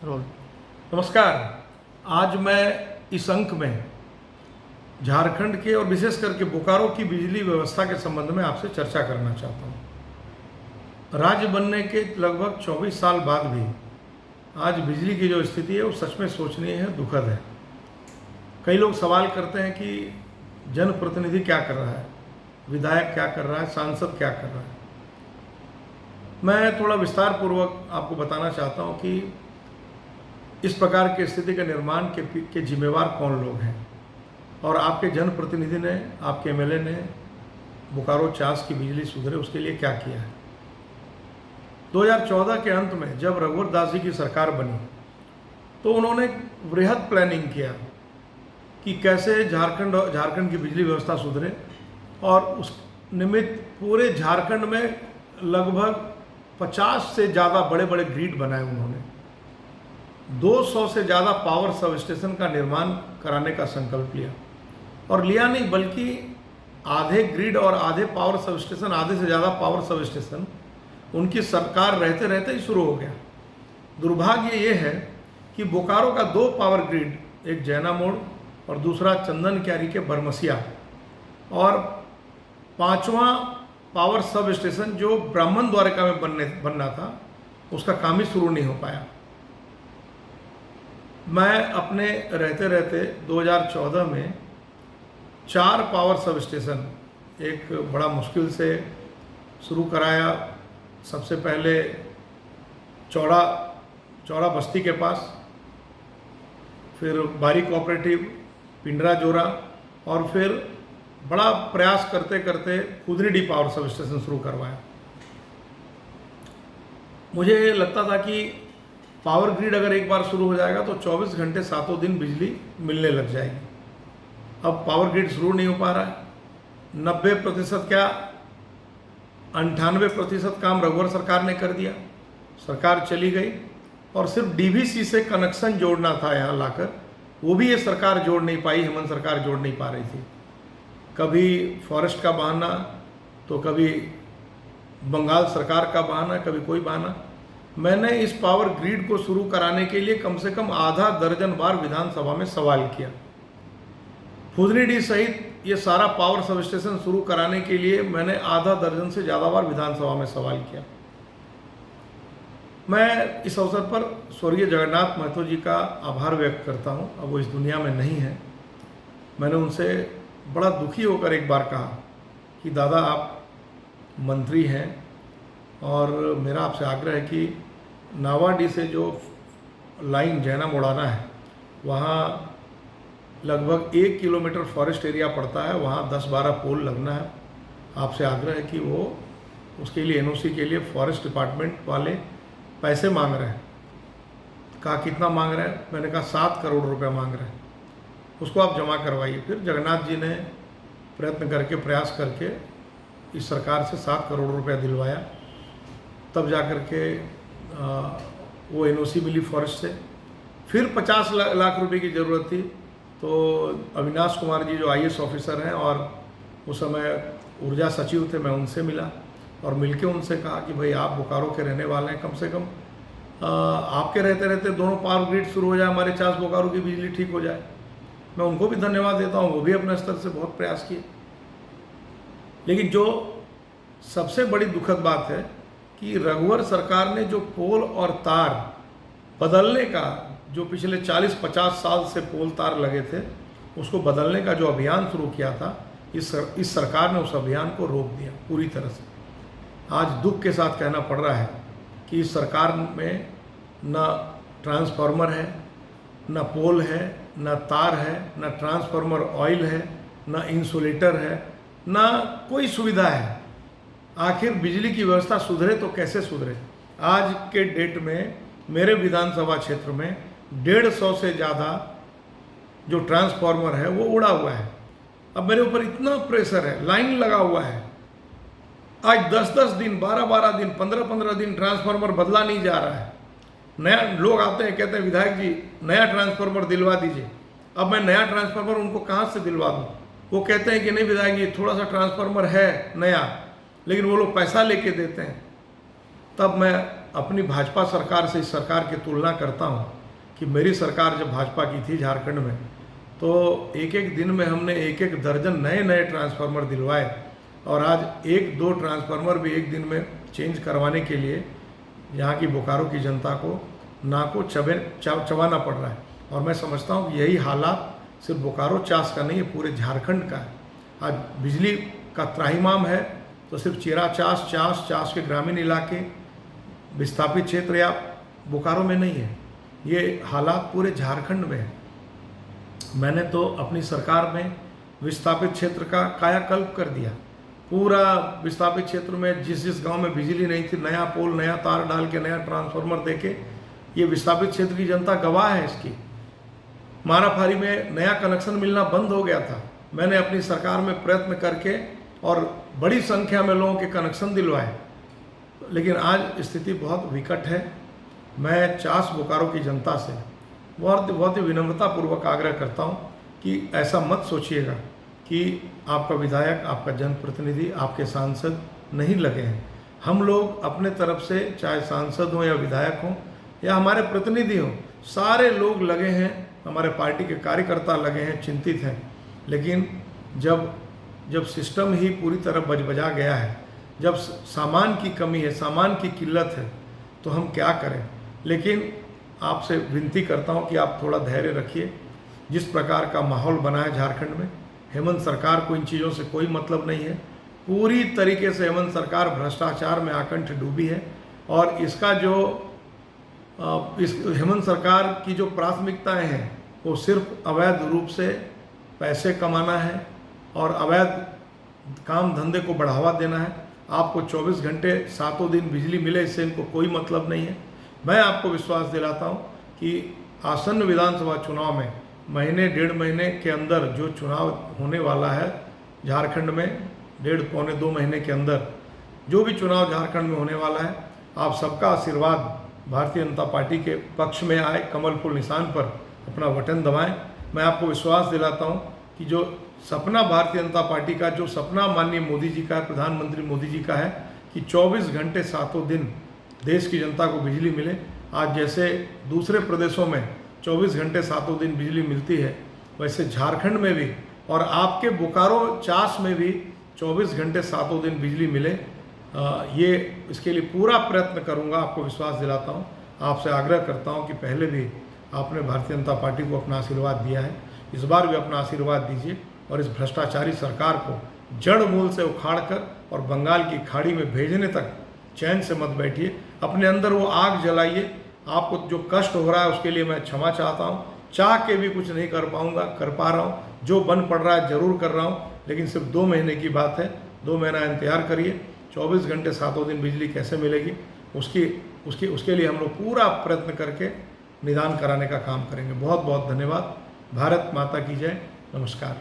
Role. नमस्कार। आज मैं इस अंक में झारखंड के और विशेष करके बोकारो की बिजली व्यवस्था के संबंध में आपसे चर्चा करना चाहता हूँ। राज्य बनने के लगभग 24 साल बाद भी आज बिजली की जो स्थिति है वो सच में सोचनीय है, दुखद है। कई लोग सवाल करते हैं कि जनप्रतिनिधि क्या कर रहा है, विधायक क्या कर रहा है, सांसद क्या कर रहा है। मैं थोड़ा विस्तार पूर्वक आपको बताना चाहता हूँ कि इस प्रकार की स्थिति के निर्माण के जिम्मेवार कौन लोग हैं और आपके जनप्रतिनिधि ने, आपके एमएलए ने बोकारो चास की बिजली सुधरे उसके लिए क्या किया है। 2014 के अंत में जब रघुवर दास जी की सरकार बनी तो उन्होंने वृहद प्लानिंग किया कि कैसे झारखंड की बिजली व्यवस्था सुधरे और उस निमित्त पूरे झारखंड में लगभग 50 से ज़्यादा बड़े बड़े ग्रिड बनाए उन्होंने। 200 से ज़्यादा पावर सब स्टेशन का निर्माण कराने का संकल्प लिया और लिया नहीं बल्कि आधे ग्रिड और आधे पावर सब स्टेशन, आधे से ज़्यादा पावर सब स्टेशन उनकी सरकार रहते रहते ही शुरू हो गया। दुर्भाग्य ये है कि बोकारो का 2 पावर ग्रिड, एक जैना मोड़ और दूसरा चंदन क्यारी के बरमसिया, और 5वां पावर सब स्टेशन जो ब्राह्मण द्वारिका में बनना था उसका काम ही शुरू नहीं हो पाया। मैं अपने रहते रहते 2014 में 4 पावर सब स्टेशन एक बड़ा मुश्किल से शुरू कराया। सबसे पहले चौड़ा बस्ती के पास, फिर बारी कोऑपरेटिव, पिंडरा जोरा, और फिर बड़ा प्रयास करते करते कुदरीडी पावर सब स्टेशन शुरू करवाया। मुझे लगता था कि पावर ग्रिड अगर एक बार शुरू हो जाएगा तो 24 घंटे 7 दिन बिजली मिलने लग जाएगी। अब पावर ग्रिड शुरू नहीं हो पा रहा है। 90% क्या 98% काम रघुवर सरकार ने कर दिया। सरकार चली गई और सिर्फ डीवीसी से कनेक्शन जोड़ना था यहाँ लाकर, वो भी ये सरकार जोड़ नहीं पाई, हेमंत सरकार जोड़ नहीं पा रही थी। कभी फॉरेस्ट का बहाना तो कभी बंगाल सरकार का बहाना, कभी कोई बहाना। मैंने इस पावर ग्रिड को शुरू कराने के लिए कम से कम आधा दर्जन बार विधानसभा में सवाल किया। फुदनीडी सहित ये सारा पावर सब स्टेशन शुरू कराने के लिए मैंने आधा दर्जन से ज़्यादा बार विधानसभा में सवाल किया। मैं इस अवसर पर स्वर्गीय जगन्नाथ महतो जी का आभार व्यक्त करता हूँ। अब वो इस दुनिया में नहीं है। मैंने उनसे बड़ा दुखी होकर एक बार कहा कि दादा आप मंत्री हैं और मेरा आपसे आग्रह है कि नावाडी से जो लाइन जैना मोड़ाना है वहाँ लगभग 1 किलोमीटर फॉरेस्ट एरिया पड़ता है, वहाँ 10-12 पोल लगना है। आपसे आग्रह है कि वो उसके लिए एनओसी के लिए फॉरेस्ट डिपार्टमेंट वाले पैसे मांग रहे हैं। कहा कितना मांग रहे हैं? मैंने कहा 7 करोड़ रुपए मांग रहे हैं, उसको आप जमा करवाइए। फिर जगन्नाथ जी ने प्रयत्न करके, प्रयास करके इस सरकार से 7 करोड़ रुपया दिलवाया। तब जा कर के वो एनओसी मिली फॉरेस्ट से। फिर 50 लाख रुपए की ज़रूरत थी तो अविनाश कुमार जी जो आईएएस ऑफिसर हैं और उस समय ऊर्जा सचिव थे, मैं उनसे मिला और मिलके उनसे कहा कि भाई आप बोकारो के रहने वाले हैं, कम से कम आपके रहते रहते दोनों पावर ग्रिड शुरू हो जाए, हमारे चास बोकारो की बिजली ठीक हो जाए। मैं उनको भी धन्यवाद देता हूँ, वो भी अपने स्तर से बहुत प्रयास किए। लेकिन जो सबसे बड़ी दुखद बात है कि रघुवर सरकार ने जो पोल और तार बदलने का, जो पिछले 40-50 साल से पोल तार लगे थे, उसको बदलने का जो अभियान शुरू किया था, इस सरकार ने उस अभियान को रोक दिया पूरी तरह से। आज दुख के साथ कहना पड़ रहा है कि इस सरकार में न ट्रांसफार्मर है, न पोल है, न तार है, न ट्रांसफार्मर ऑयल है, न इंसुलेटर है, न कोई सुविधा है। आखिर बिजली की व्यवस्था सुधरे तो कैसे सुधरे? आज के डेट में मेरे विधानसभा क्षेत्र में 150 से ज़्यादा जो ट्रांसफार्मर है वो उड़ा हुआ है। अब मेरे ऊपर इतना प्रेशर है, लाइन लगा हुआ है। आज 10-10 दिन, 12-12 दिन, 15-15 दिन ट्रांसफार्मर बदला नहीं जा रहा है। नया लोग आते हैं, कहते हैं विधायक जी नया ट्रांसफार्मर दिलवा दीजिए। अब मैं नया ट्रांसफार्मर उनको कहाँ से दिलवा दूँ? वो कहते हैं कि नहीं विधायक जी थोड़ा सा ट्रांसफार्मर है नया, लेकिन वो लोग पैसा लेके देते हैं। तब मैं अपनी भाजपा सरकार से इस सरकार की तुलना करता हूँ कि मेरी सरकार जब भाजपा की थी झारखंड में, तो एक एक दिन में हमने एक एक दर्जन नए नए ट्रांसफार्मर दिलवाए, और आज एक दो ट्रांसफार्मर भी एक दिन में चेंज करवाने के लिए यहाँ की बोकारो की जनता को नाको चबाना पड़ रहा है। और मैं समझता हूँ कि यही हालात सिर्फ बोकारो चास का नहीं है, पूरे झारखंड का है। आज बिजली का त्राहिमाम है तो सिर्फ चिरा चास चास के ग्रामीण इलाके, विस्थापित क्षेत्र या बोकारो में नहीं है, ये हालात पूरे झारखंड में है। मैंने तो अपनी सरकार में विस्थापित क्षेत्र का कायाकल्प कर दिया। पूरा विस्थापित क्षेत्र में जिस गांव में बिजली नहीं थी, नया पोल, नया तार डाल के, नया ट्रांसफार्मर देके, ये विस्थापित क्षेत्र की जनता गवाह है इसकी। माराफारी में नया कनेक्शन मिलना बंद हो गया था। मैंने अपनी सरकार में प्रयत्न करके और बड़ी संख्या में लोगों के कनेक्शन दिलवाए, लेकिन आज स्थिति बहुत विकट है। मैं चास बोकारो की जनता से बहुत ही विनम्रतापूर्वक आग्रह करता हूँ कि ऐसा मत सोचिएगा कि आपका विधायक, आपका जनप्रतिनिधि, आपके सांसद नहीं लगे हैं। हम लोग अपने तरफ से, चाहे सांसद हों या विधायक हों या हमारे प्रतिनिधि हों, सारे लोग लगे हैं, हमारे पार्टी के कार्यकर्ता लगे हैं, चिंतित हैं। लेकिन जब सिस्टम ही पूरी तरह बजा गया है, जब सामान की कमी है, सामान की किल्लत है, तो हम क्या करें। लेकिन आपसे विनती करता हूं कि आप थोड़ा धैर्य रखिए। जिस प्रकार का माहौल बना है झारखंड में, हेमंत सरकार को इन चीज़ों से कोई मतलब नहीं है। पूरी तरीके से हेमंत सरकार भ्रष्टाचार में आकंठ डूबी है, और इसका जो इस हेमंत सरकार की जो प्राथमिकताएं हैं वो सिर्फ अवैध रूप से पैसे कमाना है और अवैध काम धंधे को बढ़ावा देना है। आपको 24 घंटे सातों दिन बिजली मिले, इससे इनको कोई मतलब नहीं है। मैं आपको विश्वास दिलाता हूं कि आसन्न विधानसभा चुनाव में महीने डेढ़ महीने के अंदर जो चुनाव होने वाला है झारखंड में, डेढ़ पौने 2 महीने के अंदर जो भी चुनाव झारखंड में होने वाला है, आप सबका आशीर्वाद भारतीय जनता पार्टी के पक्ष में आए, कमल फूल निशान पर अपना बटन दबाएं। मैं आपको विश्वास दिलाता हूं कि जो सपना भारतीय जनता पार्टी का, जो सपना माननीय मोदी जी का है, प्रधानमंत्री मोदी जी का है कि 24 घंटे सातों दिन देश की जनता को बिजली मिले। आज जैसे दूसरे प्रदेशों में 24 घंटे सातों दिन बिजली मिलती है, वैसे झारखंड में भी और आपके बोकारो चास में भी 24 घंटे सातों दिन बिजली मिले। ये इसके लिए पूरा प्रयत्न करूंगा, आपको विश्वास दिलाता हूं। आपसे आग्रह करता हूं कि पहले भी आपने भारतीय जनता पार्टी को अपना आशीर्वाद दिया है, इस बार भी अपना आशीर्वाद दीजिए और इस भ्रष्टाचारी सरकार को जड़ मूल से उखाड़कर और बंगाल की खाड़ी में भेजने तक चैन से मत बैठिए। अपने अंदर वो आग जलाइए। आपको जो कष्ट हो रहा है उसके लिए मैं क्षमा चाहता हूँ। चाह के भी कुछ नहीं कर पा रहा हूँ। जो बन पड़ रहा है जरूर कर रहा हूँ, लेकिन सिर्फ 2 महीने की बात है। 2 महीना इंतजार करिए। 24 घंटे सातों दिन बिजली कैसे मिलेगी, उसके लिए हम लोग पूरा प्रयत्न करके निदान कराने का काम करेंगे। बहुत बहुत धन्यवाद। भारत माता की जय। नमस्कार।